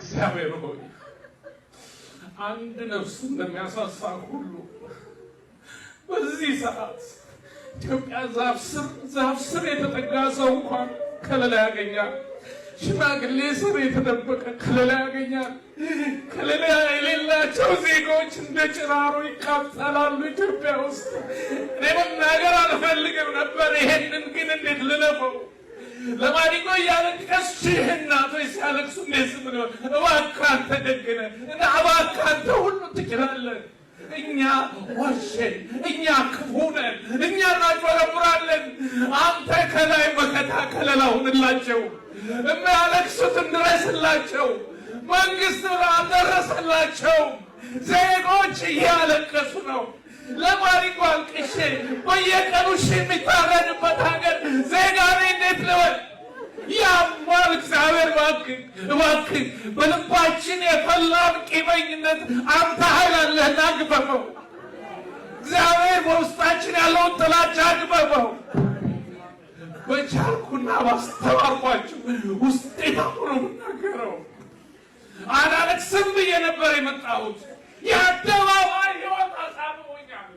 እግዚአብሔር ሆይ አንድ ነፍስ እንደሚያሳሳ ሁሉ በዚህ ሰዓት ኢትዮጵያ ዛፍ ስር የተጠጋ ሰው እንኳን ከለላ ያገኛል። ሽማግሌ ስር የተደበቀ ከለላ ያገኛል። ከለላ የሌላቸው ዜጎች እንደ ጭራሮ ይቃጠላሉ ኢትዮጵያ ውስጥ። እኔ መናገር አልፈልግም ነበር፣ ይሄንን ግን እንዴት ልለፈው? ለማዲጎ እያለቀስሽ እናቶች ሲያለቅሱ እንዴት ዝም ብለው? እባክህ አንተ ደግ ነህ እና እባክህ አንተ ሁሉ ትችላለህ። እኛ ዋሸን፣ እኛ ክፉ ነን፣ እኛ እናጭበረብራለን። አንተ ከላይ መከታ ከለላ ሁንላቸው፣ የሚያለቅሱትን ድረስላቸው፣ መንግስት አልደረሰላቸው። ዜጎች እያለቀሱ ነው። ለማሪቆ አልቅሼ በየቀኑ የሚታረድበት ሀገር ዜጋ ነኝ እንዴት ልበል? ያማል። እግዚአብሔር እባክህ በልባችን የፈላውን ቂመኝነት አንተ ኃይል አለህና ግፈፈው። እግዚአብሔር በውስጣችን ያለውን ጥላቻ ግፈፈው። በቻልኩና ባስተማርኳችሁ ውስጤ ታምሮ የምናገረው አላለቅስም ብዬ ነበር የመጣሁት። የአደባባይ ሕይወት አሳምሞኛል።